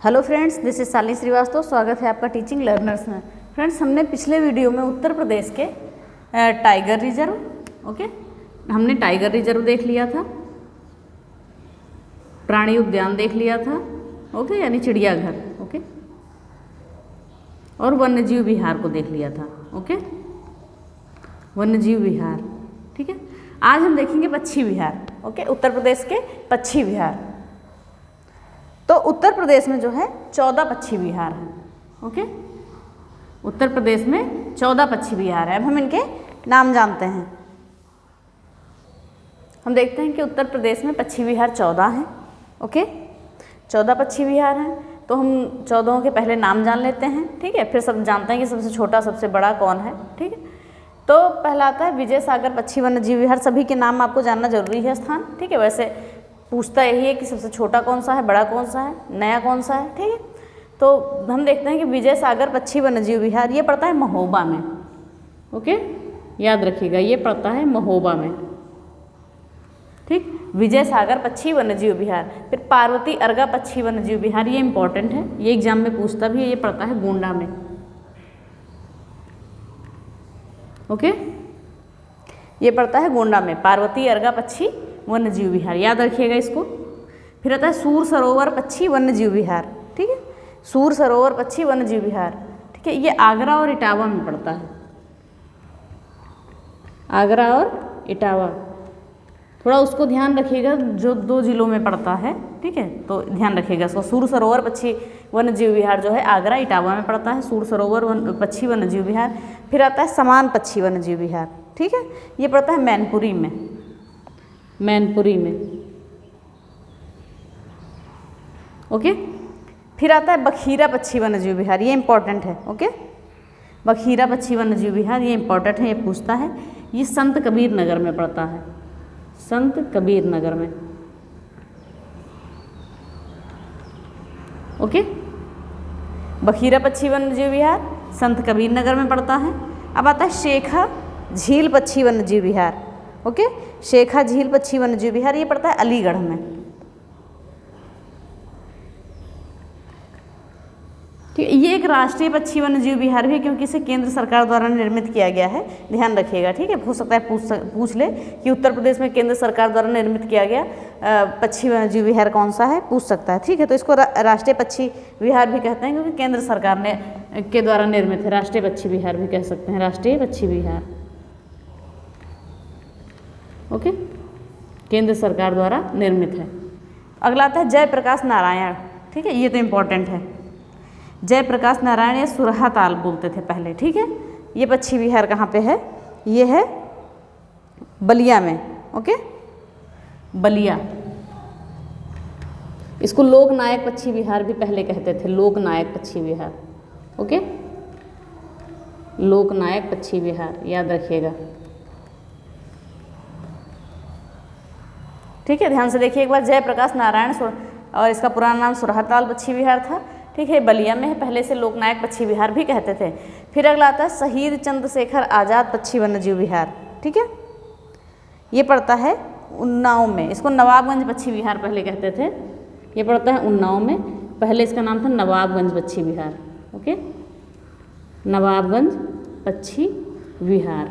Hello friends, this is Shalini Srivastava. स्वागत है आपका टीचिंग लर्नर्स में। फ्रेंड्स, हमने पिछले वीडियो में उत्तर प्रदेश के टाइगर रिजर्व, हमने टाइगर रिजर्व देख लिया था, प्राणी उद्यान देख लिया था, यानी चिड़ियाघर, और वन्यजीव विहार को देख लिया था, वन्यजीव विहार। ठीक है, आज हम देखेंगे पक्षी विहार। उत्तर प्रदेश के पक्षी विहार। तो उत्तर प्रदेश में जो है 14 पक्षी विहार हैं। उत्तर प्रदेश में 14 पक्षी विहार है। अब हम इनके नाम जानते हैं। हम देखते हैं कि उत्तर प्रदेश में पक्षी विहार 14 हैं। 14 पक्षी विहार हैं। तो हम 14 के पहले नाम जान लेते हैं। ठीक है, फिर सब जानते हैं कि सबसे छोटा सबसे बड़ा कौन है। ठीक है, तो पहला आता है विजय सागर पक्षी वन्यजीव विहार। सभी के नाम आपको जानना जरूरी है स्थान। ठीक है, वैसे पूछता यही है कि सबसे छोटा कौन सा है, बड़ा कौन सा है, नया कौन सा है। ठीक है, तो हम देखते हैं कि विजय सागर पक्षी वन्यजीव विहार ये पड़ता है महोबा में। याद रखिएगा, ये पड़ता है महोबा में। ठीक, विजय सागर पक्षी वन्यजीव विहार। फिर पार्वती अर्गा पक्षी वन्यजीव विहार, ये इंपॉर्टेंट है, ये एग्जाम में पूछता भी है। ये पड़ता है गोंडा में। ये पड़ता है गोंडा में, पार्वती अर्गा पक्षी वन्यजीव विहार, याद रखिएगा इसको। फिर आता है सूर सरोवर पक्षी वन्यजीव विहार। ठीक है, सूर सरोवर पक्षी वन्यजीव विहार। ठीक है, ये आगरा और इटावा में पड़ता है। आगरा और इटावा, थोड़ा उसको ध्यान रखिएगा, जो 2 जिलों में पड़ता है। ठीक है, तो ध्यान रखिएगा इसको। सूर सरोवर पक्षी वन्यजीव विहार जो है आगरा इटावा में पड़ता है, सूर सरोवर पक्षी वन्यजीव विहार। फिर आता है समान पक्षी वन्यजीव विहार। ठीक है, ये पड़ता है मैनपुरी में। मैनपुरी में। फिर आता है बखीरा पक्षी वन्यजीव विहार, ये इंपॉर्टेंट है। बखीरा पक्षी वन्यजीव विहार, ये इंपॉर्टेंट है, ये पूछता है। ये संत कबीर नगर में पड़ता है, संत कबीर नगर में। बखीरा पक्षी वन्यजीव विहार संत कबीर नगर में पड़ता है। अब आता है शेखा झील पक्षी वन्यजीव विहार। शेखा झील पक्षी वन्यजीव विहार, ये पड़ता है अलीगढ़ में। ठीक है, ये एक राष्ट्रीय पक्षी वन्यजीव विहार भी है, क्योंकि इसे केंद्र सरकार द्वारा निर्मित किया गया है। ध्यान रखिएगा। ठीक है, हो सकता है पूछ ले कि उत्तर प्रदेश में केंद्र सरकार द्वारा निर्मित किया गया पक्षी वन्यजीव विहार कौन सा है, पूछ सकता है। ठीक है, तो इसको राष्ट्रीय पक्षी विहार भी कहते हैं, क्योंकि केंद्र सरकार ने के द्वारा निर्मित है। राष्ट्रीय पक्षी विहार भी कह सकते हैं, राष्ट्रीय पक्षी विहार। केंद्र सरकार द्वारा निर्मित है। अगला आता है जयप्रकाश नारायण। ठीक है, ये तो इम्पोर्टेंट है। जयप्रकाश नारायण, ये सुरहा ताल बोलते थे पहले। ठीक है, ये पक्षी विहार कहाँ पे है? ये है बलिया में। बलिया। इसको लोकनायक पक्षी विहार भी पहले कहते थे, लोकनायक पक्षी विहार। लोकनायक पक्षी विहार, याद रखिएगा। ठीक है, ध्यान से देखिए एक बार। जयप्रकाश नारायण और इसका पुराना नाम सुरहाताल पक्षी विहार था। ठीक है, बलिया में है, पहले से लोकनायक पक्षी विहार भी कहते थे। फिर अगला आता है शहीद चंद्रशेखर आजाद पक्षी वन्यजीव विहार। ठीक है, ये पड़ता है उन्नाव में। इसको नवाबगंज पक्षी विहार पहले कहते थे, ये पड़ता है उन्नाव में। पहले इसका नाम था नवाबगंज पक्षी विहार। नवाबगंज पक्षी विहार,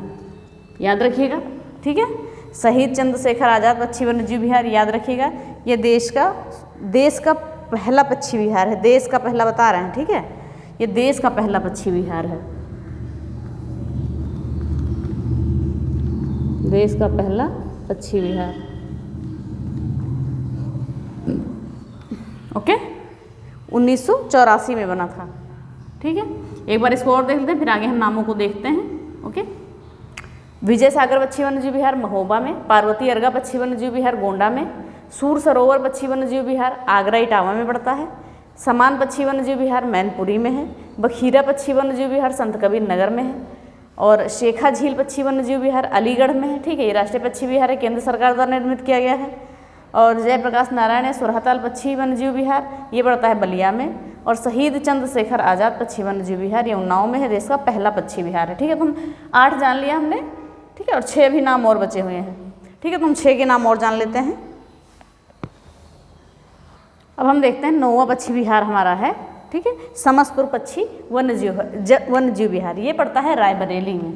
याद रखिएगा। ठीक है, शहीद चंद्रशेखर आजाद पक्षी वन्यजीव विहार, याद रखिएगा। ये देश का पहला पक्षी विहार है। देश का पहला बता रहे हैं। ठीक है, ये देश का पहला पक्षी विहार है। देश का पहला पक्षी विहार। 1984 में बना था। ठीक है, एक बार इसको और देख लेते हैं, फिर आगे हम नामों को देखते हैं। विजय सागर पक्षी वन्यजीव विहार महोबा में, पार्वती अर्गा पक्षी वन्यजीव विहार गोंडा में, सूर सरोवर पक्षी वन्यजीव विहार आगरा इटावा में पड़ता है, समान पक्षी वन्यजीव विहार मैनपुरी में है, बखीरा पक्षी वन्यजीव विहार संत कबीर नगर में है, और शेखा झील पक्षी वन्यजीव विहार अलीगढ़ में है। ठीक है, ये राष्ट्रीय पक्षी विहार है, केंद्र सरकार द्वारा निर्मित किया गया है। और जयप्रकाश नारायण है सुरहाताल पक्षी वन्यजीव विहार, ये पड़ता है बलिया में। और शहीद चंद्रशेखर आजाद पक्षी वन्यजीव विहार, ये उन्नाव में है, देश का पहला पक्षी विहार है। ठीक है, तो हम 8 जान लिया हमने। ठीक है, और 6 भी नाम और बचे हुए हैं। ठीक है, तो हम 6 के नाम और जान लेते हैं। अब हम देखते हैं 9वां पक्षी विहार हमारा है, ठीक है, समसपुर पक्षी वन्यजीव विहार। ये पड़ता है रायबरेली में,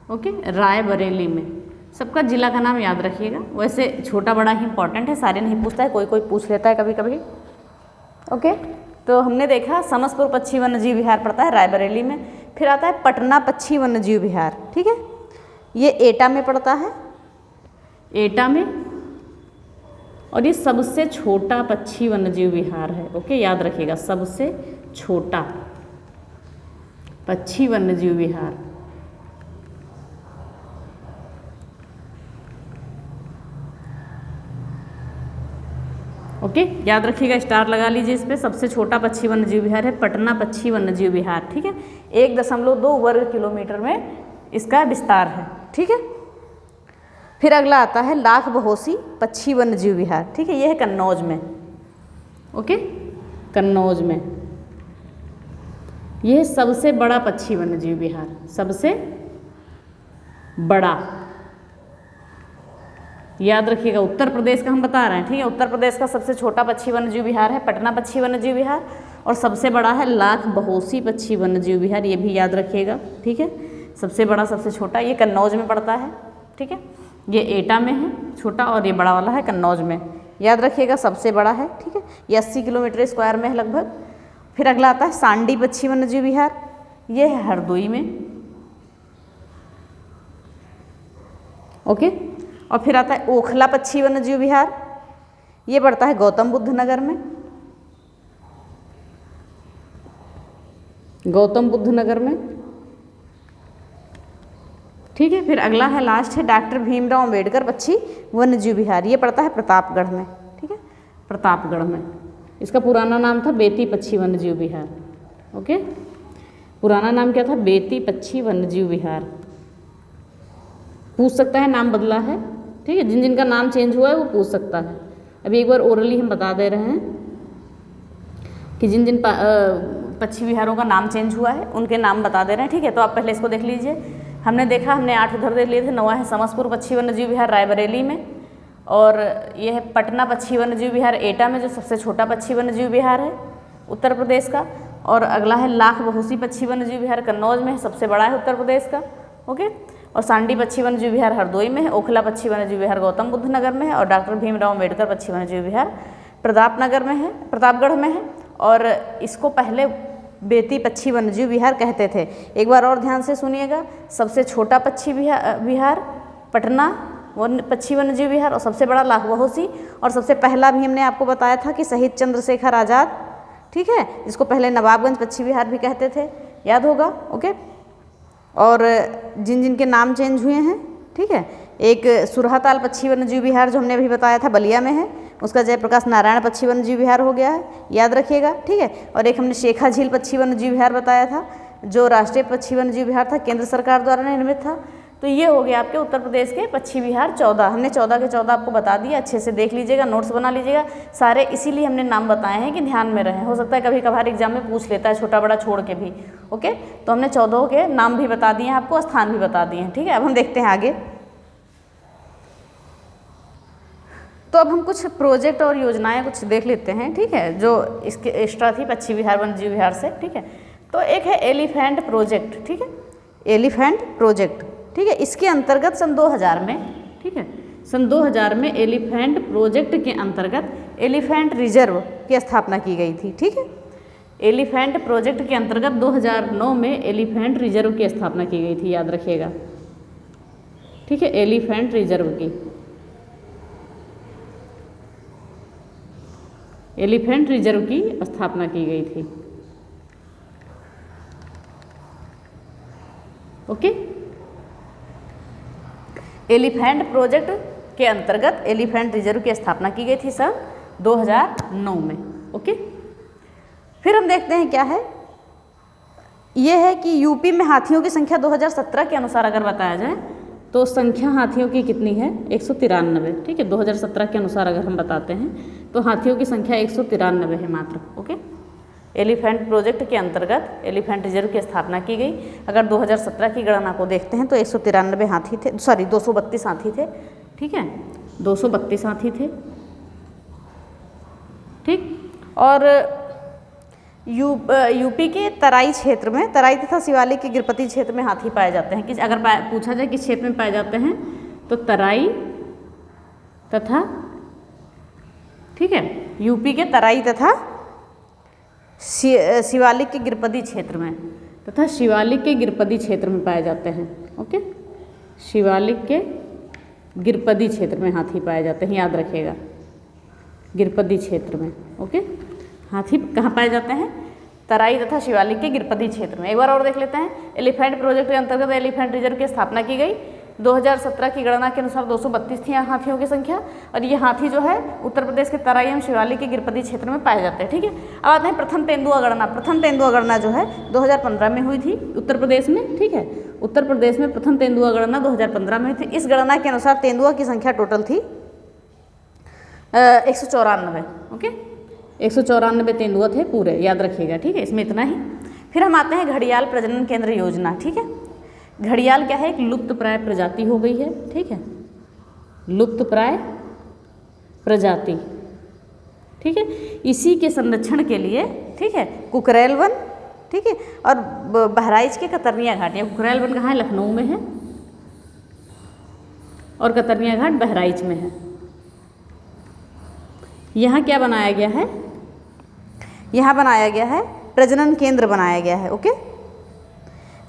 ओके, रायबरेली में। सबका जिला का नाम याद रखिएगा, वैसे छोटा बड़ा ही इंपॉर्टेंट है, सारे नहीं पूछता है, कोई कोई पूछ लेता है कभी कभी, ओके। तो हमने देखा समसपुर पक्षी वन्यजीव विहार पड़ता है रायबरेली में। फिर आता है पटना पक्षी वन्यजीव विहार, ठीक है, ये एटा में पड़ता है, एटा में, और ये सबसे छोटा पक्षी वन्यजीव विहार है, ओके, याद रखिएगा, सबसे छोटा पक्षी वन्यजीव विहार। ओके, याद रखिएगा, स्टार लगा लीजिए इस पर। सबसे छोटा पक्षी वन्यजीव विहार है पटना पक्षी वन्यजीव विहार, ठीक है, 1.2 वर्ग किलोमीटर में इसका विस्तार है, ठीक है। फिर अगला आता है लाख बहोसी पक्षी वन्यजीव विहार, ठीक है, यह है कन्नौज में, ओके, कन्नौज में। यह सबसे बड़ा पक्षी वन्यजीव विहार, सबसे बड़ा, याद रखिएगा। उत्तर प्रदेश का हम बता रहे हैं, ठीक है, उत्तर प्रदेश का सबसे छोटा पक्षी वन्यजीव विहार है पटना पक्षी वन्यजीव विहार, और सबसे बड़ा है लाख बहोसी पक्षी वन्यजीव विहार, ये भी याद रखिएगा, ठीक है। सबसे बड़ा सबसे छोटा ये कन्नौज में पड़ता है, ठीक है, ये एटा में है छोटा, और ये बड़ा वाला है कन्नौज में, याद रखिएगा, सबसे बड़ा है, ठीक है, ये 80 किलोमीटर स्क्वायर में है लगभग। फिर अगला आता है सांडी पक्षी वन्यजीव विहार, ये है हरदोई में, ओके। और फिर आता है ओखला पक्षी वन्यजीव विहार, ये पड़ता है गौतम बुद्ध नगर में, गौतम बुद्ध नगर में, ठीक है। फिर अगला है, लास्ट है डॉक्टर भीमराव अंबेडकर पक्षी वन्यजीव विहार, ये पड़ता है प्रतापगढ़ में, ठीक है, प्रतापगढ़ में। इसका पुराना नाम था बेती पक्षी वन्यजीव विहार, ओके, पुराना नाम क्या था, बेती पक्षी वन्यजीव विहार। पूछ सकता है नाम बदला है, ठीक है, जिन जिनका नाम चेंज हुआ है वो पूछ सकता है। अभी एक बार ओरली हम बता दे रहे हैं कि जिन जिन पक्षी विहारों का नाम चेंज हुआ है उनके नाम बता दे रहे हैं, ठीक है। तो आप पहले इसको देख लीजिए। हमने देखा, हमने 8 उधर देख लिए थे। 9वां है समसपुर पक्षी वन्यजीव विहार रायबरेली में, और यह है पटना पक्षी वन्यजीव विहार एटा में, जो सबसे छोटा पक्षी वन्यजीव विहार है उत्तर प्रदेश का। और अगला है लाख बहोसी पक्षी वन्यजीव विहार कन्नौज में, सबसे बड़ा है उत्तर प्रदेश का, ओके। और सांडी पक्षी वन्यजीव विहार हरदोई में है, ओखला पक्षी वन्यजीव विहार गौतम बुद्ध नगर में है, और डॉक्टर भीमराव अंबेडकर पक्षी वन्यजीव विहार प्रतापनगर में है, प्रतापगढ़ में है। और इसको पहले बेती पक्षी वन्यजीव विहार कहते थे। एक बार और ध्यान से सुनिएगा, सबसे छोटा पक्षी विहार पटना पक्षी वन्यजीव विहार, और सबसे बड़ा लाख बहोसी, और सबसे पहला भी हमने आपको बताया था कि शहीद चंद्रशेखर आज़ाद, ठीक है, जिसको पहले नवाबगंज पक्षी विहार भी कहते थे, याद होगा, ओके। और जिन जिन के नाम चेंज हुए हैं, ठीक है, एक सुरहाताल पक्षी वन्यजीव विहार जो हमने अभी बताया था बलिया में है, उसका जयप्रकाश नारायण पक्षी वन्यजीव विहार हो गया है, याद रखिएगा, ठीक है। और एक हमने शेखा झील पक्षी वन्यजीव विहार बताया था, जो राष्ट्रीय पक्षी वन्यजीव विहार था, केंद्र सरकार द्वारा निर्मित था। तो ये हो गया आपके उत्तर प्रदेश के पक्षी विहार 14। हमने 14 के 14 आपको बता दिया, अच्छे से देख लीजिएगा, नोट्स बना लीजिएगा सारे, इसीलिए हमने नाम बताए हैं कि ध्यान में रहें। हो सकता है कभी कभार एग्जाम में पूछ लेता है छोटा बड़ा छोड़ के भी, ओके। तो हमने 14 के नाम भी बता दिए हैं आपको, स्थान भी बता दिए हैं, ठीक है। अब हम देखते हैं आगे। तो अब हम कुछ प्रोजेक्ट और योजनाएं कुछ देख लेते हैं, ठीक है, जो इसके एक्स्ट्रा थी पक्षी विहार वन्यजीव विहार से, ठीक है। तो एक है एलिफेंट प्रोजेक्ट, ठीक है, एलिफेंट प्रोजेक्ट, ठीक है। इसके अंतर्गत सन 2000 में, ठीक है, सन 2000 में एलिफेंट प्रोजेक्ट के अंतर्गत एलिफेंट रिजर्व की स्थापना की गई थी, ठीक है। एलिफेंट प्रोजेक्ट के अंतर्गत 2009 में एलिफेंट रिजर्व की स्थापना की गई थी, याद रखिएगा, ठीक है, एलिफेंट रिजर्व की, एलिफेंट रिजर्व की स्थापना की गई थी, ओके। एलिफेंट प्रोजेक्ट के अंतर्गत एलिफेंट रिजर्व की स्थापना की गई थी सन 2009 में, ओके। फिर हम देखते हैं क्या है, ये है कि यूपी में हाथियों की संख्या 2017 के अनुसार अगर बताया जाए तो संख्या हाथियों की कितनी है, 193, ठीक है। 2017 के अनुसार अगर हम बताते हैं तो हाथियों की संख्या 193 है मात्र, ओके। एलिफेंट प्रोजेक्ट के अंतर्गत एलिफेंट रिजर्व की स्थापना की गई। अगर 2017 की गणना को देखते हैं तो 193 हाथी थे, सॉरी 232 हाथी थे, ठीक है, 232 हाथी थे, ठीक। और यूपी के तराई क्षेत्र में, तराई तथा शिवालिक के गिरपति क्षेत्र में हाथी पाए जाते हैं। कि अगर पूछा जाए किस क्षेत्र में पाए जाते हैं तो तराई तथा, ठीक है, यूपी के तराई तथा शिवालिक के गिरपति क्षेत्र में, तथा शिवालिक के गिरपति क्षेत्र में पाए जाते हैं। ओके, शिवालिक के गिरपति क्षेत्र में हाथी पाए जाते हैं, याद रखिएगा, गिरपति क्षेत्र में। ओके, हाथी कहाँ पाए जाते हैं? तराई तथा शिवालिक के गिरपति क्षेत्र में। एक बार और देख लेते हैं। एलिफेंट प्रोजेक्ट के अंतर्गत एलिफेंट रिजर्व की स्थापना की गई। 2017 की गणना के अनुसार 232 थी हाथियों की संख्या, और ये हाथी जो है उत्तर प्रदेश के तराई एवं शिवालिक के गिरपति क्षेत्र में पाए जाते हैं। ठीक है, अब आते हैं प्रथम तेंदुआ गणना। प्रथम तेंदुआ गणना जो है 2015 में हुई थी उत्तर प्रदेश में। ठीक है, उत्तर प्रदेश में प्रथम तेंदुआ गणना 2015 में हुई थी। इस गणना के अनुसार तेंदुआ की संख्या टोटल थी 194। ओके, 194 तेंदुआ थे पूरे, याद रखिएगा। ठीक है, इसमें इतना ही। फिर हम आते हैं घड़ियाल प्रजनन केंद्र योजना। ठीक है, घड़ियाल क्या है? एक लुप्त प्राय प्रजाति हो गई है। ठीक है, लुप्त प्राय प्रजाति। ठीक है, इसी के संरक्षण के लिए, ठीक है, कुकरेल वन, ठीक है, और बहराइच के कतरनिया घाट। या कुकरेल वन कहाँ है? लखनऊ में है, और कतरनिया घाट बहराइच में है। यहाँ क्या बनाया गया है? यहाँ बनाया गया है प्रजनन केंद्र बनाया गया है। ओके,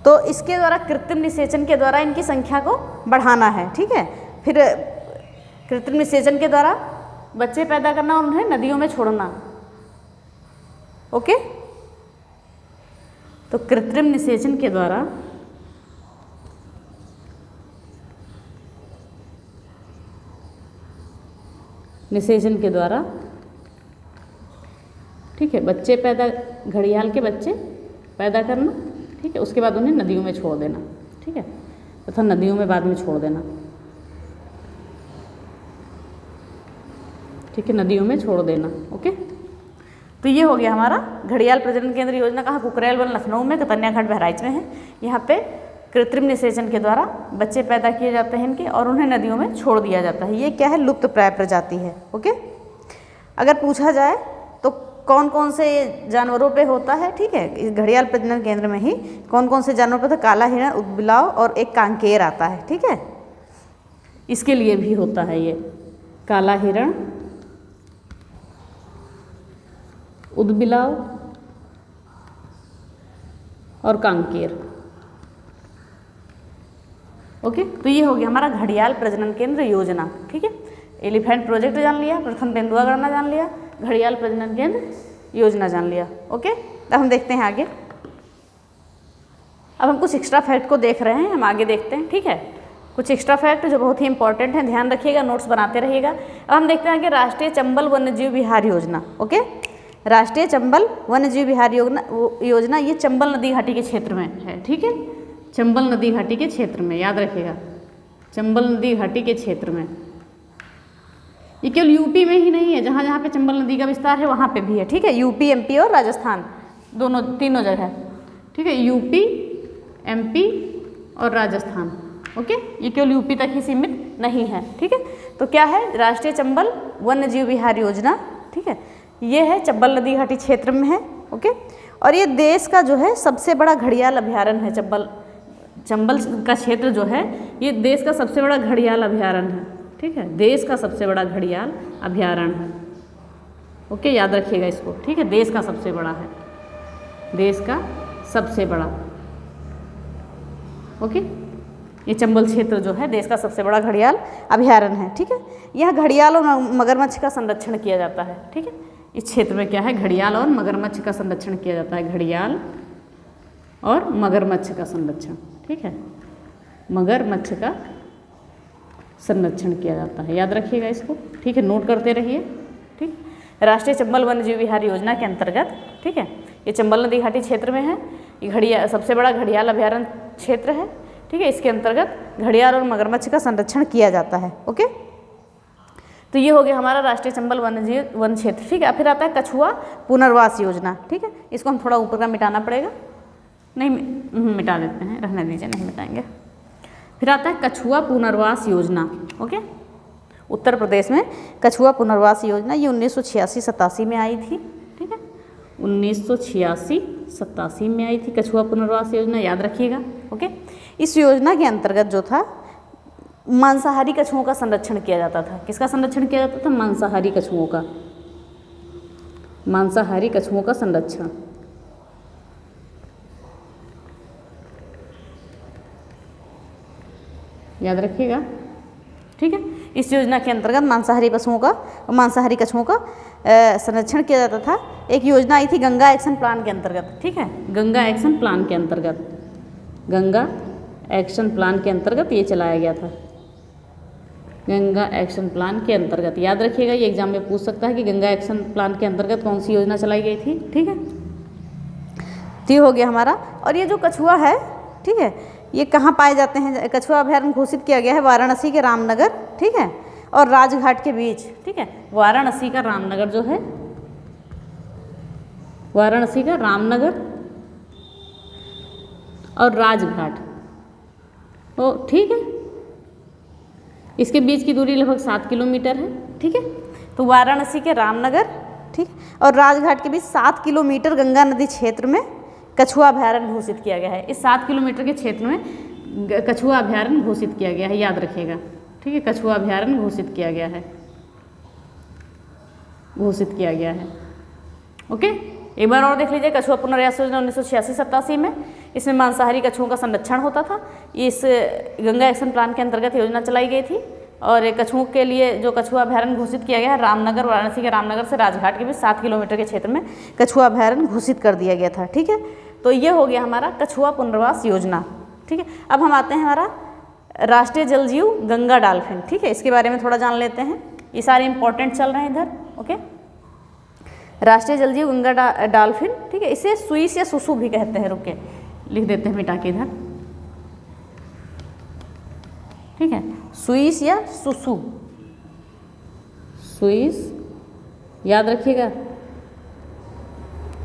तो इसके द्वारा कृत्रिम निषेचन के द्वारा इनकी संख्या को बढ़ाना है। ठीक है, फिर कृत्रिम निषेचन के द्वारा बच्चे पैदा करना और उन्हें नदियों में छोड़ना। ओके, तो कृत्रिम निषेचन के द्वारा ठीक है, बच्चे पैदा, घड़ियाल के बच्चे पैदा करना। ठीक है, उसके बाद उन्हें नदियों में छोड़ देना। ठीक है, तथा नदियों में बाद में छोड़ देना। ठीक है, नदियों में छोड़ देना। ओके, तो ये हो गया हमारा घड़ियाल प्रजनन केंद्र योजना। कहाँ? कुकरेल वन लखनऊ में, कतरनिया घाट बहराइच में है। यहाँ पे कृत्रिम निषेचन के द्वारा बच्चे पैदा किए जाते हैं इनके, और उन्हें नदियों में छोड़ दिया जाता है। ये क्या है? लुप्त प्राय प्रजाति है। ओके, अगर पूछा जाए तो कौन कौन से जानवरों पे होता है? ठीक है, इस घड़ियाल प्रजनन केंद्र में ही कौन कौन से जानवरों पे? तो काला हिरण, उदबिलाव और एक कांकेर आता है। ठीक है, इसके लिए भी होता है ये काला हिरण, उदबिलाव और कांकेर। ओके, तो ये हो गया हमारा घड़ियाल प्रजनन केंद्र योजना। ठीक है, एलिफेंट प्रोजेक्ट जान लिया, प्रथम तेंदुआ गणना जान लिया, घड़ियाल प्रजनन केंद्र योजना जान लिया। ओके, अब हम देखते हैं आगे। अब हम कुछ एक्स्ट्रा फैक्ट को देख रहे हैं, हम आगे देखते हैं। ठीक है, कुछ एक्स्ट्रा फैक्ट जो बहुत ही इंपॉर्टेंट है, ध्यान रखिएगा, नोट्स बनाते रहिएगा। अब हम देखते हैं कि राष्ट्रीय चंबल वन्यजीव विहार योजना। ओके, राष्ट्रीय चंबल वन्यजीव विहार योजना ये चंबल नदी घाटी के क्षेत्र में है। ठीक है, चंबल नदी घाटी के क्षेत्र में, याद रखिएगा, चंबल नदी घाटी के क्षेत्र में। ये केवल यूपी में ही नहीं है, जहाँ जहाँ पे चंबल नदी का विस्तार है वहाँ पे भी है। ठीक है, यूपी, एमपी और राजस्थान, दोनों, तीनों जगह। ठीक है, यूपी, एमपी और राजस्थान। ओके, ये केवल यूपी तक ही सीमित नहीं है। ठीक है, तो क्या है? राष्ट्रीय चंबल वन्यजीव विहार योजना। ठीक है, ये है चंबल नदी घाटी क्षेत्र में है। ओके, और ये देश का जो है सबसे बड़ा घड़ियाल अभ्यारण्य है। चंबल का क्षेत्र जो है ये देश का सबसे बड़ा घड़ियाल अभ्यारण्य है। ठीक है, देश का सबसे बड़ा घड़ियाल अभ्यारण्य है। ओके, याद रखिएगा इसको। ठीक है, देश का सबसे बड़ा है, देश का सबसे बड़ा। ओके, ये चंबल क्षेत्र जो है देश का सबसे बड़ा घड़ियाल अभ्यारण्य है। ठीक है, यह घड़ियाल और मगरमच्छ का संरक्षण किया जाता है। ठीक है, इस क्षेत्र में क्या है? घड़ियाल और मगरमच्छ का संरक्षण किया जाता है। घड़ियाल और मगरमच्छ का संरक्षण। ठीक है, मगरमच्छ का संरक्षण किया जाता है, याद रखिएगा इसको। ठीक है, नोट करते रहिए। ठीक, राष्ट्रीय चंबल वन्यजीव विहार योजना के अंतर्गत, ठीक है, ये चंबल नदी घाटी क्षेत्र में है। ये सबसे बड़ा घड़ियाल अभ्यारण्य क्षेत्र है। ठीक है, इसके अंतर्गत घड़ियाल और मगरमच्छ का संरक्षण किया जाता है। ओके, तो ये हो गया हमारा राष्ट्रीय चंबल वन्यजीव वन क्षेत्र। ठीक है, फिर आता है कछुआ पुनर्वास योजना। ठीक है, इसको हम थोड़ा ऊपर का मिटाना पड़ेगा, नहीं मिटा देते हैं, रहने दीजिए, नहीं मिटाएंगे। फिर आता है कछुआ पुनर्वास योजना। ओके, उत्तर प्रदेश में कछुआ पुनर्वास योजना ये 1986-87 में आई थी। ठीक है। 1986-87 में आई थी कछुआ पुनर्वास योजना, याद रखिएगा। ओके, इस योजना के अंतर्गत जो था मांसाहारी कछुओं का संरक्षण किया जाता था। किसका संरक्षण किया जाता था? मांसाहारी कछुओं का, मांसाहारी कछुओं का संरक्षण। याद रखिएगा, ठीक है। इस योजना के अंतर्गत मांसाहारी कछुओं का संरक्षण किया जाता था। एक योजना आई थी गंगा एक्शन प्लान के अंतर्गत, ठीक है, गंगा एक्शन प्लान के अंतर्गत, गंगा एक्शन प्लान के अंतर्गत ये चलाया गया था। गंगा एक्शन प्लान के अंतर्गत, याद रखिएगा, ये एग्जाम में पूछ सकता है कि गंगा एक्शन प्लान के अंतर्गत कौन सी योजना चलाई गई थी, ठीक है। तो ये हो गया हमारा। और ये जो कछुआ है, ठीक है, ये कहाँ पाए जाते हैं? कछुआ अभयारण्य घोषित किया गया है वाराणसी के रामनगर, ठीक है, और राजघाट के बीच, ठीक है। वाराणसी का रामनगर जो है, वाराणसी का रामनगर और राजघाट, ओ ठीक है, इसके बीच की दूरी लगभग 7 किलोमीटर है, ठीक है। तो वाराणसी के रामनगर, ठीक, और राजघाट के बीच 7 किलोमीटर गंगा नदी क्षेत्र में कछुआ अभयारण्य घोषित किया गया है। इस 7 किलोमीटर के क्षेत्र में कछुआ अभयारण्य घोषित किया गया है, याद रखिएगा, ठीक है। कछुआ अभयारण्य घोषित किया गया है, घोषित किया गया है। ओके, एक बार और देख लीजिए, कछुआ पुनर्वास योजना 1986-87 में, इसमें मांसाहारी कछुओं का संरक्षण होता था। इस गंगा एक्शन प्लान के अंतर्गत योजना चलाई गई थी। और कछुओं के लिए जो कछुआ अभयारण्य घोषित किया गया है, रामनगर, वाराणसी के रामनगर से राजघाट के बीच 7 किलोमीटर के क्षेत्र में कछुआ अभयारण्य घोषित कर दिया गया था, ठीक है। तो ये हो गया हमारा कछुआ पुनर्वास योजना, ठीक है। अब हम आते हैं हमारा राष्ट्रीय जलजीव गंगा डॉल्फिन, ठीक है, इसके बारे में थोड़ा जान लेते हैं। ये सारे इंपॉर्टेंट चल रहे हैं इधर। ओके, राष्ट्रीय जलजीव गंगा डॉल्फिन, ठीक है, इसे सुइस या सुसु भी कहते हैं। रुके, लिख देते हैं मिटा के इधर, ठीक है, सुइस या सुसु, सुइस याद रखिएगा,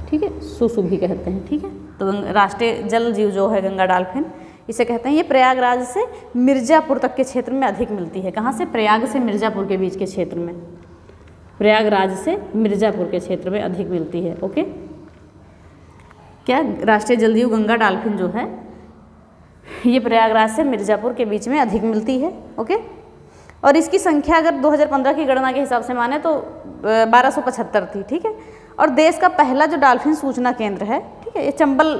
ठीक है, सुसु भी कहते हैं, ठीक है। तो राष्ट्रीय जल जीव जो है गंगा डॉल्फिन, इसे कहते हैं। ये प्रयागराज से मिर्ज़ापुर तक के क्षेत्र में अधिक मिलती है। कहाँ से? प्रयाग से मिर्ज़ापुर के बीच के क्षेत्र में, प्रयागराज से मिर्ज़ापुर के क्षेत्र में अधिक मिलती है। ओके, क्या राष्ट्रीय जलजीव गंगा डॉल्फिन जो है ये प्रयागराज से मिर्ज़ापुर के बीच में अधिक मिलती है। ओके, और इसकी संख्या अगर 2015 की गणना के हिसाब से माने तो 1275 थी, ठीक है। और देश का पहला जो डॉल्फिन सूचना केंद्र है, ठीक है, ये चंबल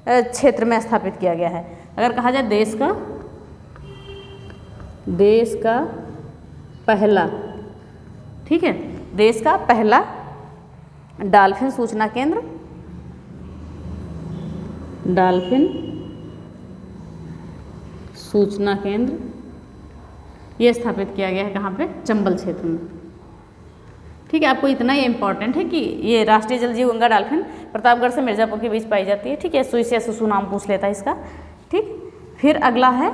क्षेत्र में स्थापित किया गया है। अगर कहा जाए देश का पहला, ठीक है, देश का पहला डॉल्फिन सूचना केंद्र, डॉल्फिन सूचना केंद्र ये स्थापित किया गया है कहाँ पे? चंबल क्षेत्र में, ठीक है। आपको इतना ही इम्पॉर्टेंट है कि ये राष्ट्रीय जलजीव गंगा डॉल्फिन प्रतापगढ़ से मिर्ज़ापुर के बीच पाई जाती है, ठीक है। सुइस या सुसु नाम पूछ लेता है इसका, ठीक। फिर अगला है,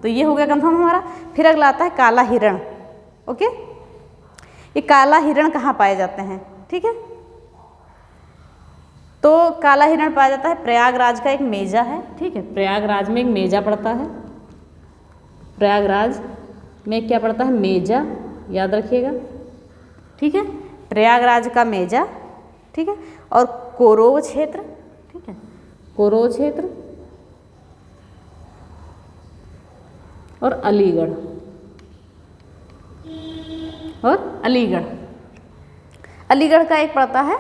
तो ये हो गया कंफर्म हमारा। फिर अगला आता है काला हिरण। ओके, ये काला हिरण कहाँ पाए जाते हैं, ठीक है। तो काला हिरण पाया जाता है प्रयागराज का एक मेजा है, ठीक है। प्रयागराज में एक मेजा पड़ता है, प्रयागराज में क्या पड़ता है? मेजा, याद रखिएगा, ठीक है। प्रयागराज का मेजा, ठीक है, और कोरोव क्षेत्र, ठीक है, कोरोव क्षेत्र और अलीगढ़, और अलीगढ़ का एक पड़ता है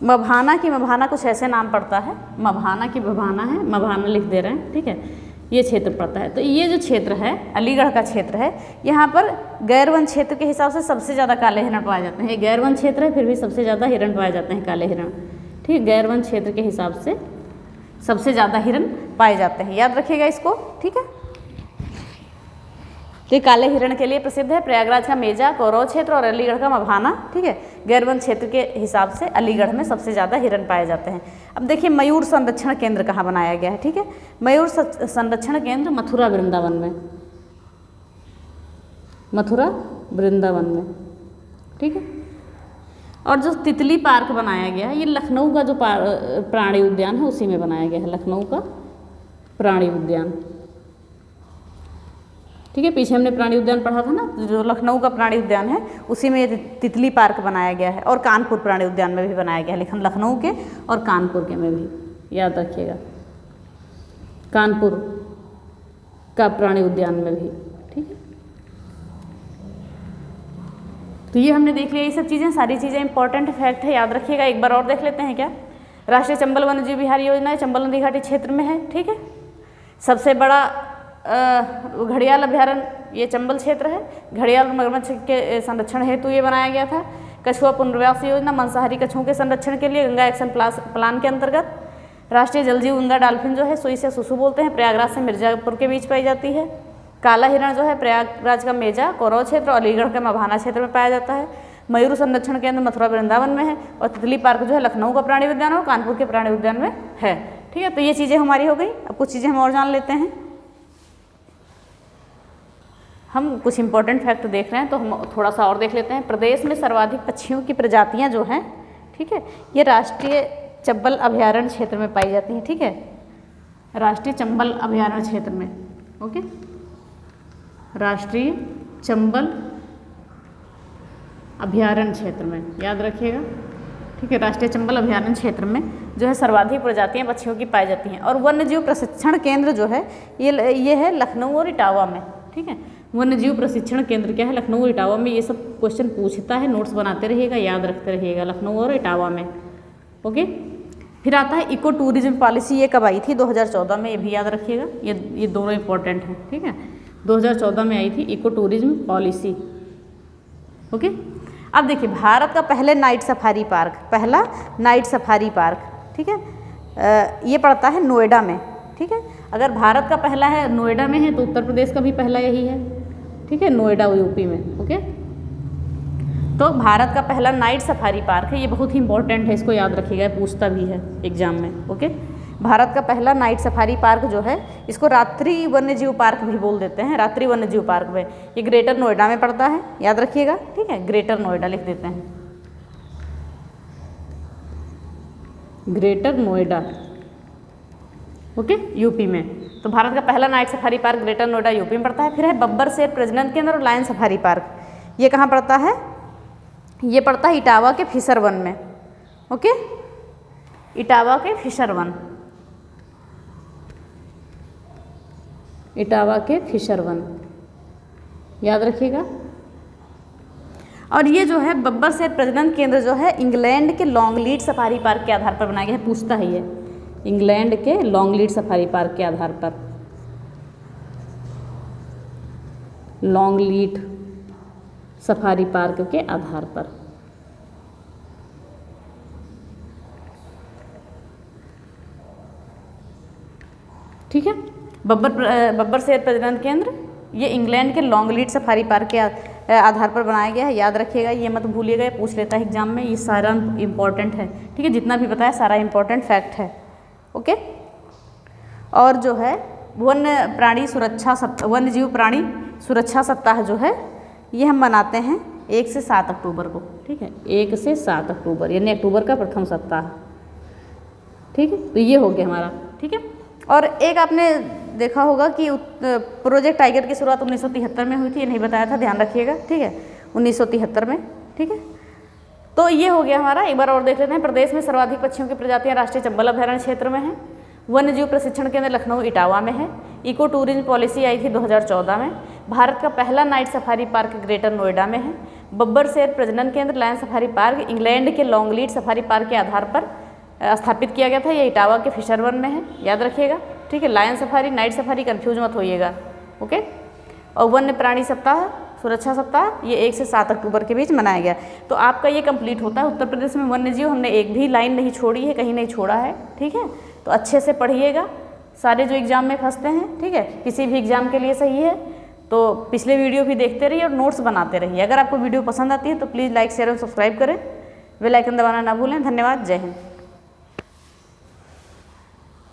मभाना की, मभाना कुछ ऐसे नाम पड़ता है, मभाना की मभाना है, मभाना लिख दे रहे हैं, ठीक है। ये क्षेत्र पड़ता है। तो ये जो क्षेत्र है अलीगढ़ का क्षेत्र है, यहाँ पर गैर वन क्षेत्र के हिसाब से सबसे ज़्यादा काले हिरण पाए जाते हैं। ये गैर वन क्षेत्र है, फिर भी सबसे ज़्यादा हिरण पाए जाते हैं, काले हिरण, ठीक है। गैर वन क्षेत्र के हिसाब से सबसे ज़्यादा हिरण पाए जाते हैं, याद रखिएगा इसको, ठीक है। तो काले हिरण के लिए प्रसिद्ध है प्रयागराज का मेजा, कोरोव क्षेत्र और अलीगढ़ का मभाना, ठीक है। गैरवन क्षेत्र के हिसाब से अलीगढ़ में सबसे ज़्यादा हिरण पाए जाते हैं। अब देखिए मयूर संरक्षण केंद्र कहाँ बनाया गया है, ठीक है। मयूर संरक्षण केंद्र मथुरा वृंदावन में, मथुरा वृंदावन में, ठीक है। और जो तितली पार्क बनाया गया है, ये लखनऊ का जो प्राणी उद्यान है उसी में बनाया गया है, लखनऊ का प्राणी उद्यान, ठीक है। पीछे हमने प्राणी उद्यान पढ़ा था ना, जो लखनऊ का प्राणी उद्यान है उसी में ये तितली पार्क बनाया गया है, और कानपुर प्राणी उद्यान में भी बनाया गया है, लेकिन लखनऊ के और कानपुर के में भी, याद रखिएगा, कानपुर का प्राणी उद्यान में भी। ठीक है, तो ये हमने देख लिया, ये सब चीज़ें, सारी चीज़ें इंपॉर्टेंट फैक्ट है, याद रखिएगा। एक बार और देख लेते हैं क्या। राष्ट्रीय चंबल वन्यजीव विहार योजना चंबल नदी घाटी क्षेत्र में है। ठीक है, सबसे बड़ा घड़ियाल अभ्यारण्य ये चंबल क्षेत्र है। घड़ियाल और मगरमच्छ के संरक्षण हेतु ये बनाया गया था। कछुआ पुनर्वास योजना मांसाहारी कछुओं के संरक्षण के लिए गंगा एक्शन प्लान के अंतर्गत। राष्ट्रीय जलजीव गंगा डॉल्फिन जो है सुई से सुसु बोलते हैं, प्रयागराज से मिर्जापुर के बीच पाई जाती है। काला हिरण जो है प्रयागराज का मेजा कौरव क्षेत्र और अलीगढ़ के मभाना क्षेत्र में पाया जाता है। मयूर संरक्षण केंद्र मथुरा वृंदावन में है, और तितली पार्क जो है लखनऊ का प्राणी उद्यान और कानपुर के प्राणी उद्यान में है। ठीक है, तो ये चीज़ें हमारी हो गई। अब कुछ चीज़ें हम और जान लेते हैं। हम कुछ इंपॉर्टेंट फैक्ट देख रहे हैं, तो हम थोड़ा सा और देख लेते हैं। प्रदेश में सर्वाधिक पक्षियों की प्रजातियां जो हैं, ठीक है, ये राष्ट्रीय चंबल अभयारण्य क्षेत्र में पाई जाती हैं। ठीक है, राष्ट्रीय चंबल अभयारण्य क्षेत्र में, ओके, राष्ट्रीय चंबल अभयारण्य क्षेत्र में, याद रखिएगा। ठीक है, राष्ट्रीय चंबल अभयारण्य क्षेत्र में जो है सर्वाधिक प्रजातियां पक्षियों की पाई जाती हैं। और वन्यजीव प्रशिक्षण केंद्र जो है ये है लखनऊ और इटावा में। ठीक है, वन्यजीव प्रशिक्षण केंद्र क्या है, लखनऊ और इटावा में। ये सब क्वेश्चन पूछता है, नोट्स बनाते रहिएगा, याद रखते रहिएगा, लखनऊ और इटावा में। ओके, फिर आता है इको टूरिज्म पॉलिसी, ये कब आई थी, 2014 में, ये भी याद रखिएगा, ये दोनों इंपॉर्टेंट हैं। ठीक है, 2014 में आई थी इको टूरिज्म पॉलिसी। ओके, अब देखिए भारत का पहला नाइट सफारी पार्क, ठीक है, ये पड़ता है नोएडा में। ठीक है, अगर भारत का पहला है नोएडा में है, तो उत्तर प्रदेश का भी पहला यही है। ठीक है, नोएडा यूपी में। ओके, तो भारत का पहला नाइट सफारी पार्क है, ये बहुत ही इंपॉर्टेंट है, इसको याद रखिएगा, पूछता भी है एग्जाम में। ओके, भारत का पहला नाइट सफारी पार्क जो है, इसको रात्रि वन्यजीव पार्क भी बोल देते हैं, रात्रि वन्यजीव पार्क में। ये ग्रेटर नोएडा में पड़ता है, याद रखिएगा। ठीक है, ग्रेटर नोएडा लिख देते हैं, ग्रेटर नोएडा, ओके, यूपी में। तो भारत का पहला night safari park greater Noida UP में पड़ता है। फिर है बब्बर शेर प्रजनन केंद्र और लायन सफारी पार्क, ये कहाँ पड़ता है, ये पड़ता है इटावा के फिशर वन में। ओके, इटावा के फिशर वन, इटावा के फिशर वन, याद रखिएगा। और ये जो है बब्बर शेर प्रजनन केंद्र जो है इंग्लैंड के लॉन्गलीड सफारी पार्क के आधार पर बनाया गया है, पूछता है ये, इंग्लैंड के लॉन्गलीड सफारी पार्क के आधार पर, लॉन्गलीड सफारी पार्क के आधार पर। ठीक है, बब्बर शेर प्रजनन केंद्र ये इंग्लैंड के लॉन्गलीड सफारी पार्क के आधार पर बनाया गया है, याद रखिएगा, ये मत भूलिएगा, ये पूछ लेता है एग्जाम में, ये सारा इंपॉर्टेंट है। ठीक है, जितना भी बताया सारा इंपॉर्टेंट फैक्ट है। ओके, और जो है वन्यजीव प्राणी सुरक्षा सप्ताह जो है ये हम मनाते हैं 1 से 7 अक्टूबर को। ठीक है, 1 से 7 अक्टूबर, यानी अक्टूबर का प्रथम सप्ताह। ठीक है, तो ये हो गया हमारा। ठीक है, और एक आपने देखा होगा कि प्रोजेक्ट टाइगर की शुरुआत 1973 में हुई थी, ये नहीं बताया था, ध्यान रखिएगा। ठीक है, 1973 में। ठीक है, तो ये हो गया हमारा। एक बार और देख लेते हैं। प्रदेश में सर्वाधिक पक्षियों की प्रजातियां राष्ट्रीय चंबल अभयारण्य क्षेत्र में है। वन्यजीव प्रशिक्षण केंद्र लखनऊ इटावा में है। इको टूरिज्म पॉलिसी आई थी 2014 में। भारत का पहला night safari park greater Noida में है। बब्बर शेर प्रजनन केंद्र लायन सफारी पार्क इंग्लैंड के लॉन्गलीड सफारी पार्क के आधार पर स्थापित किया गया था, ये इटावा के फिशर वन में है, याद रखिएगा। ठीक है, lion safari night safari confuse मत होइएगा। ओके, और वन्य प्राणी सप्ताह सुरक्षा सप्ताह ये 1 से 7 अक्टूबर के बीच मनाया गया। तो आपका ये कंप्लीट होता है। उत्तर प्रदेश में वन्यजीव हमने एक भी लाइन नहीं छोड़ी है, कहीं नहीं छोड़ा है। ठीक है, तो अच्छे से पढ़िएगा, सारे जो एग्जाम में फंसते हैं। ठीक है, किसी भी एग्जाम के लिए सही है, तो पिछले वीडियो भी देखते रहिए और नोट्स बनाते रहिए। अगर आपको वीडियो पसंद आती है तो प्लीज़ लाइक शेयर और सब्सक्राइब करें, बेल आइकन दबाना ना भूलें। धन्यवाद, जय हिंद।